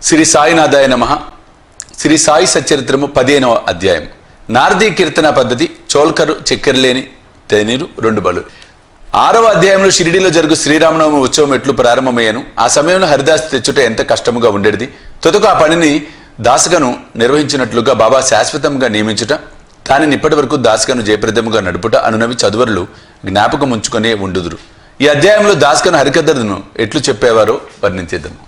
శ్రీ సాయినాథాయ నమః. శ్రీ సాయి సచ్చరిత్రము 15వ అధ్యాయం. నారదీ కీర్తన పద్ధతి. చోల్కరు చక్కెరలేని తేనీరు 2 బలు. 6వ అధ్యాయంలో షిరిడీలో జరుగు శ్రీరామనవమి ఉత్సవం ఎట్లు ప్రారంభమయ్యాను. ఆ సమయంలో హరిదాస్ తెచ్చుట ఎంత కష్టముగా ఉండేది. తొదకు ఆ పనిని దాసగను నిర్వహించినట్లుగా బాబా శాశ్వతంగా నియమించుట, దానిని ఇప్పటి వరకు దాసగను జయప్రదముగా నడుపుట అనునవి చదువరులు జ్ఞాపకం ఉంచుకునే ఉండుదురు. ఈ అధ్యాయంలో దాసగను హరికథను ఎట్లు చెప్పేవారో వర్ణించేద్దాము.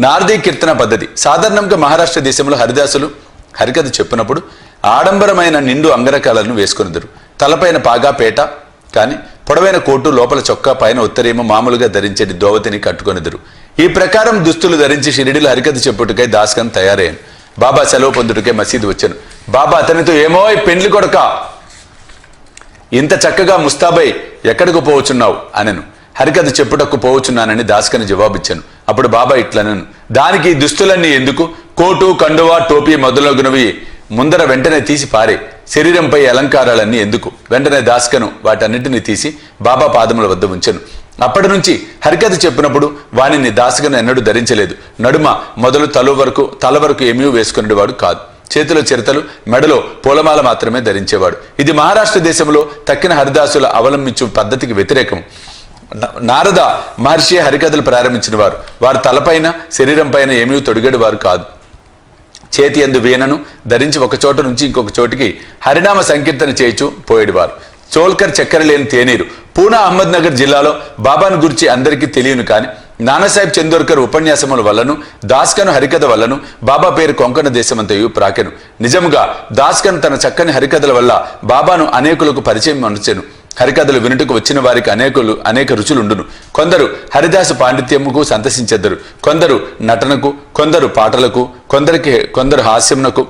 నారదీ కీర్తన పద్ధతి. సాధారణంగా మహారాష్ట్ర దేశంలో హరిదాసులు హరికథ చెప్పినప్పుడు ఆడంబరమైన నిండు అంగరకాలను వేసుకొనిద్దరు. తలపైన పాగా పేట కానీ పొడవైన కోటు, లోపల చొక్కా, పైన ఉత్తరేమో మామూలుగా ధరించేది దోవతిని కట్టుకొనిద్దరు. ఈ ప్రకారం దుస్తులు ధరించి షిరిడీలో హరికథ చెప్పుటకై దాస్కన్ తయారయ్యాను. బాబా సెలవు పొందుటకై మసీదు వచ్చాను. బాబా అతనితో, ఏమో పెండ్లి కొడక, ఇంత చక్కగా ముస్తాబై ఎక్కడికి పోవచ్చున్నావు అనెను. హరికథ చెప్పుటకు పోవచ్చున్నానని దాస్కని జవాబిచ్చాను. అప్పుడు బాబా ఇట్లనను, దానికి దుస్తులన్నీ ఎందుకు? కోటు, కండువా, టోపీ మొదలగునవి ముందర వెంటనే తీసి పారే. శరీరంపై అలంకారాలన్నీ ఎందుకు? వెంటనే దాస్కను వాటన్నిటిని తీసి బాబా పాదముల వద్ద ఉంచెను. అప్పటి నుంచి హరికథ చెప్పినప్పుడు వానిని దాసగను ఎన్నడూ ధరించలేదు. నడుమ మొదలు తల వరకు ఏమీ వేసుకునేవాడు కాదు. చేతిలో చిరతలు, మెడలో పూలమాల మాత్రమే ధరించేవాడు. ఇది మహారాష్ట్ర దేశంలో తక్కిన హరిదాసుల అవలంబించు పద్ధతికి వ్యతిరేకం. నారద మహర్షి హరికథలు ప్రారంభించిన వారు. వారు తలపైన శరీరం పైన ఏమీ తొడిగడి వారు కాదు. చేతి యందు వీణను ధరించి ఒక చోట నుంచి ఇంకొక చోటికి హరినామ సంకీర్తన చేయించు పోయేవారు. చోల్కర్ చక్కెర లేని తేనీరు. పూనా అహ్మద్ నగర్ జిల్లాలో బాబాను గురించి అందరికీ తెలియను కానీ నానాసాహెబ్ చందోర్కర్ ఉపన్యాసముల వల్లను దాస్కను హరికథ వల్లను బాబా పేరు కొంకణ దేశమంతయు ప్రాకెను. నిజముగా దాస్కన్ తన చక్కని హరికథల వల్ల బాబాను అనేకులకు పరిచయం అనుచెను. హరికథలు వినుటకు వచ్చిన వారికి అనేక రుచులుండును. కొందరు హరిదాసు పాండిత్యముకు సంతసించెద్దరు, కొందరు నటనకు, కొందరు పాటలకు, కొందరు హాస్యమునకు,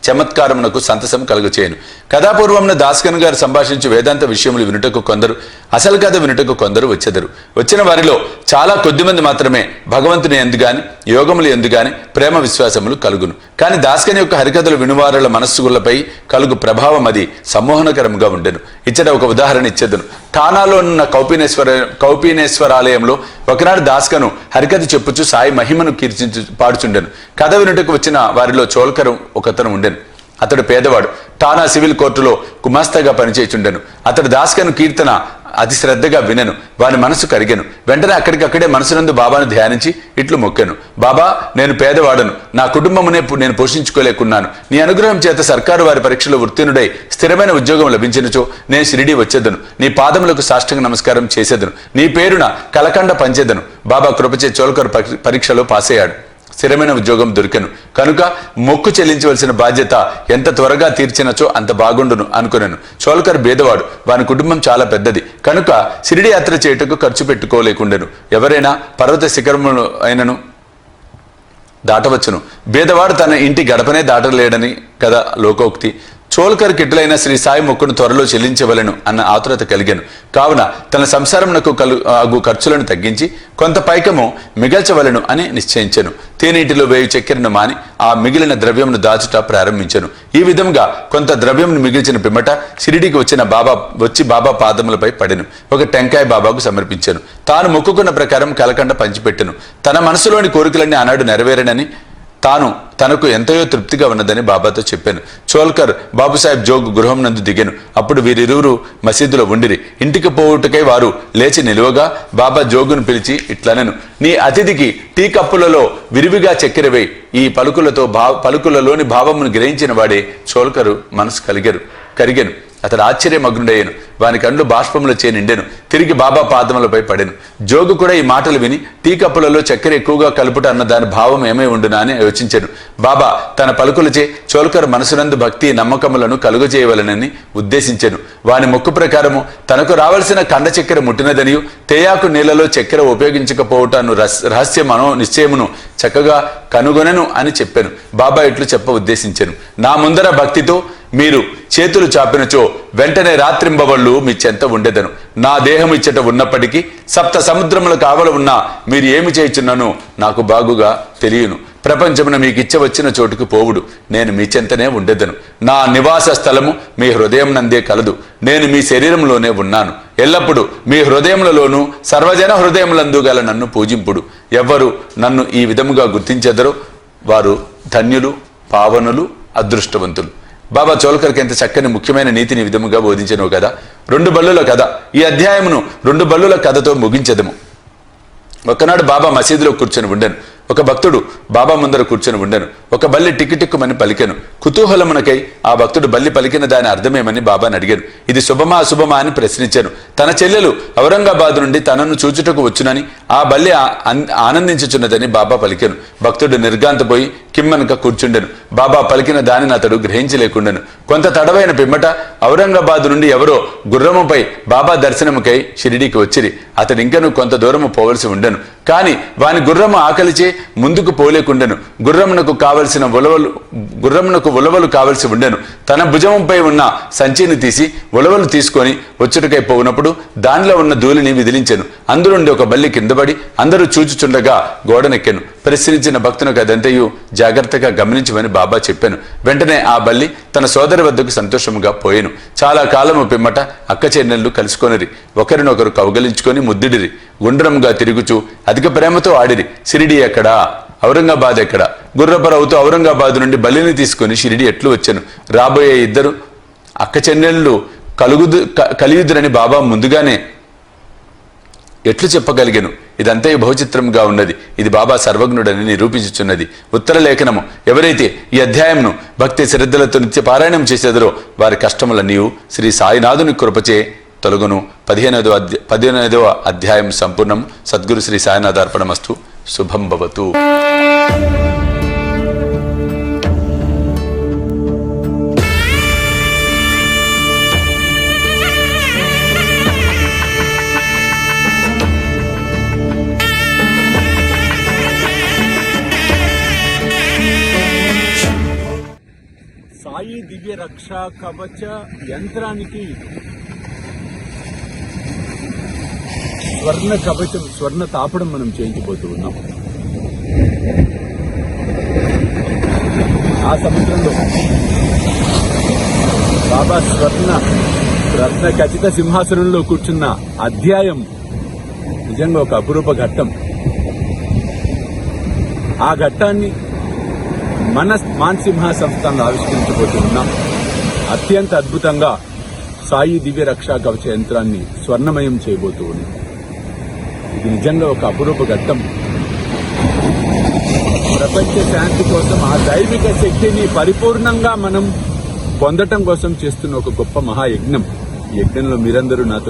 చమత్కారమునకు సంతసం కలుగచేయను. కథాపూర్వమున దాస్కన్ గారు సంభాషించు వేదాంత విషయములు వినుటకు కొందరు, అసలు కథ వినుటకు కొందరు వచ్చెదరు. వచ్చిన వారిలో చాలా కొద్దిమంది మాత్రమే భగవంతుని ఎందుగాని, యోగములు ఎందుగాని ప్రేమ విశ్వాసములు కలుగును. కానీ దాస్కన్ యొక్క హరికథలు వినువారుల మనస్సులపై కలుగు ప్రభావం అది సమ్మోహనకరంగా ఉండెను. ఇచ్చట ఒక ఉదాహరణ ఇచ్చేదను. ఠానాలో ఉన్న కౌపీనేశ్వరాలయంలో ఒకనాడు దాస్కను హరికథ చెప్పుచు సాయి మహిమను కీర్తించు పాడుచుండెను. కథ వినుటకు వచ్చిన వారిలో చోల్కరు ఒకతను ఉండెను. అతడు పేదవాడు. ఠానా సివిల్ కోర్టులో గుమాస్తాగా పనిచేయుచుండెను. అతడు దాస్కను కీర్తన అతి శ్రద్ధగా వినెను. వాని మనసు కరిగెను. వెంటనే అక్కడికక్కడే మనసునందు బాబాను ధ్యానించి ఇట్లు మొక్కెను. బాబా, నేను పేదవాడను. నా కుటుంబమునే నేను పోషించుకోలేకున్నాను. నీ అనుగ్రహం చేత సర్కారు వారి పరీక్షలో ఉత్తీర్ణుడై స్థిరమైన ఉద్యోగం లభించినచో నేను షిరిడీ వచ్చేదను. నీ పాదములకు సాష్టాంగ నమస్కారం చేసేదను. నీ పేరున కలకండ పంచేదను. బాబా కృపచే చోల్కర్ పరీక్షలో పాస్ అయ్యాడు. స్థిరమైన ఉద్యోగం దొరికెను. కనుక మొక్కు చెల్లించవలసిన బాధ్యత ఎంత త్వరగా తీర్చినచో అంత బాగుండును అనుకున్నాను. చోల్కర్ బేదవాడు. వాని కుటుంబం చాలా పెద్దది. కనుక షిరిడి యాత్ర చేయుటకు ఖర్చు పెట్టుకోలేకుండెను. ఎవరైనా పర్వత శిఖరములు అయినను దాటవచ్చును, బేదవాడు తన ఇంటి గడపనే దాటలేడని కదా లోకోక్తి. చోల్కర్ కిట్లైన శ్రీ సాయి మొక్కును త్వరలో చెల్లించవలను అన్న ఆతురత కలిగాను. కావున తన సంసారమునకు ఖర్చులను తగ్గించి కొంత పైకము మిగల్చవలను అని నిశ్చయించెను. తేనీటిలో వేయు చక్కెరను మాని ఆ మిగిలిన ద్రవ్యమును దాచుట ప్రారంభించెను. ఈ విధంగా కొంత ద్రవ్యమును మిగిల్చిన పిమ్మట షిరిడీకి వచ్చి బాబా పాదములపై పడెను. ఒక టెంకాయ బాబాకు సమర్పించెను. తాను మొక్కుకున్న ప్రకారం కలకండ పంచిపెట్టెను. తన మనసులోని కోరికలన్నీ ఆనాడు నెరవేరనని తనకు ఎంతయో తృప్తిగా ఉన్నదని బాబాతో చెప్పాను. చోల్కర్ బాబుసాహెబ్ జోగ్ గృహం నందు దిగాను. అప్పుడు వీరిరువురు మసీదులో ఉండిరి. ఇంటికి పోవుటకై వారు లేచి నిలువగా బాబా జోగును పిలిచి ఇట్లనెను, నీ అతిథికి టీ కప్పులలో విరివిగా చక్కెర వేయి. ఈ పలుకులలోని భావమును గ్రహించిన వాడే చోల్కరు మనసు కరిగెను. అతడు ఆశ్చర్యమగ్నుడయ్యను. వాని కండ్లు బాష్పములచే నిండెను. తిరిగి బాబా పాదములపై పడెను. జోగు కూడా ఈ మాటలు విని టీ కప్పులలో చక్కెర ఎక్కువగా కలుపుట అన్న దాని భావం ఏమై ఉండునా అని యోచించెను. బాబా తన పలుకులచే చోల్కర్ మనసునందు భక్తి నమ్మకములను కలుగజేయవలనని ఉద్దేశించెను. వాని మొక్కు ప్రకారము తనకు రావలసిన కండ చక్కెర ముట్టినదనియు తేయాకు నీళ్లలో చక్కెర ఉపయోగించకపోవటాను రహస్యమనో నిశ్చయమును చక్కగా కనుగొనెను అని చెప్పాను. బాబా ఇట్లు చెప్ప ఉద్దేశించెను. నా ముందర భక్తితో మీరు చేతులు చాపినచో వెంటనే రాత్రింబవళ్ళు మీ చెంత ఉండెదను. నా దేహం ఇచ్చట ఉన్నప్పటికీ సప్త సముద్రముల కావల ఉన్నా మీరు ఏమి చేయుచున్నానో నాకు బాగుగా తెలియను. ప్రపంచమున మీకు ఇచ్చవచ్చిన చోటుకు పోవుడు. నేను మీ చెంతనే ఉండెదను. నా నివాస స్థలము మీ హృదయం నందే కలదు. నేను మీ శరీరంలోనే ఉన్నాను. ఎల్లప్పుడూ మీ హృదయములలోనూ సర్వజన హృదయములందు గల నన్ను పూజింపుడు. ఎవ్వరు నన్ను ఈ విధముగా గుర్తించెదరో వారు ధన్యులు, పావనులు, అదృష్టవంతులు. బాబా చోల్కర్కి ఎంత చక్కని ముఖ్యమైన నీతిని విధముగా బోధించను కదా. 2 బల్లుల కథ. ఈ అధ్యాయమును 2 బల్లుల కథతో ముగించెదము. ఒకనాడు బాబా మసీదులో కూర్చొని ఉండెను. ఒక భక్తుడు బాబా ముందర కూర్చొని ఉండెను. ఒక బల్లి టిక్కిటిక్కుమని పలికెను. కుతూహలమునకై ఆ భక్తుడు బల్లి పలికిన దాని అర్థమేమని బాబాని అడిగాను. ఇది శుభమా అశుభమా అని ప్రశ్నించాను. తన చెల్లెలు ఔరంగాబాద్ నుండి తనను చూచుటకు వచ్చునని, ఆ బల్లి ఆనందించుచున్నదని బాబా పలికెను. భక్తుడు నిర్గాంతపోయి కిమ్మనక కూర్చుండెను. బాబా పలికిన దానిని అతడు గ్రహించలేకుండెను. కొంత తడవైన పిమ్మట ఔరంగాబాద్ నుండి ఎవరో గుర్రముపై బాబా దర్శనముకై షిరిడీకి వచ్చిరి. అతడు ఇంకను కొంత దూరము పోవలసి ఉండెను. కాని వాని గుర్రము ఆకలిచే ముందుకు పోలేకుండెను. గుర్రమునకు ఉలవలు కావలసి ఉండెను. తన భుజంపై ఉన్న సంచిని తీసి ఉలవలు తీసుకొని వచ్చుటకై పోవునప్పుడు దానిలో ఉన్న ధూళిని విదిలించెను. అందులోండి ఒక బల్లి కిందపడి అందరూ చూచుచుండగా గోడనెక్కెను. ప్రశ్నించిన భక్తునకు అదంతయు జాగ్రత్తగా గమనించమని బాబా చెప్పాను. వెంటనే ఆ బల్లి తన సోదరి వద్దకు సంతోషముగా పోయెను. చాలా కాలము పిమ్మట అక్క చెన్నెళ్ళు కలుసుకొనిరి. ఒకరినొకరు కౌగలించుకొని ముద్దిడిరి. గుండ్రముగా తిరుగుచూ అధిక ప్రేమతో ఆడిరి. షిరిడి ఎక్కడా, ఔరంగాబాద్ ఎక్కడ? గుర్రపరవుతూ ఔరంగాబాద్ నుండి బల్లిని తీసుకుని షిరిడి ఎట్లు వచ్చాను. రాబోయే ఇద్దరు అక్క చెన్నెళ్ళు కలియుదురని బాబా ముందుగానే ఎట్లు చెప్పగలిగాను. ఇదంతా బహుచిత్రంగా ఉన్నది. ఇది బాబా సర్వజ్ఞుడని నిరూపించుచున్నది. ఉత్తర లేఖనము. ఎవరైతే ఈ అధ్యాయంను భక్తి శ్రద్ధలతో నిత్య పారాయణం చేసేదరో వారి కష్టములన్నీయు శ్రీ సాయినాథుని కృపచే తొలగును. 15వ అధ్యాయం సంపూర్ణం. సద్గురు శ్రీ సాయినాథ అర్పణమస్తు. శుభం భవతు. సాయి దివ్య రక్షా కవచ యంత్రానికి స్వర్ణ కవచం, స్వర్ణ తాపడం మనం చేయించబోతూ ఉన్నాం. ఆ సముద్రంలో బాబా రత్న ఖచ్చిత సింహాసనంలో కూర్చున్న అధ్యాయం నిజంగా ఒక అపురూప ఘట్టం. ఆ ఘట్టాన్ని మన మాన్సింహ సంస్థను ఆవిష్కరించబోతూ ఉన్నాం. అత్యంత అద్భుతంగా సాయి దివ్య రక్షా కవచ యంత్రాన్ని స్వర్ణమయం చేయబోతూ ఉన్నాం. ఇది నిజంగా ఒక అపురూప ఘట్టం. ప్రపంచ శాంతి కోసం ఆ దైవిక శక్తిని పరిపూర్ణంగా మనం పొందటం కోసం చేస్తున్న ఒక గొప్ప మహాయజ్ఞం. ఈ యజ్ఞంలో మీరందరూ నాతో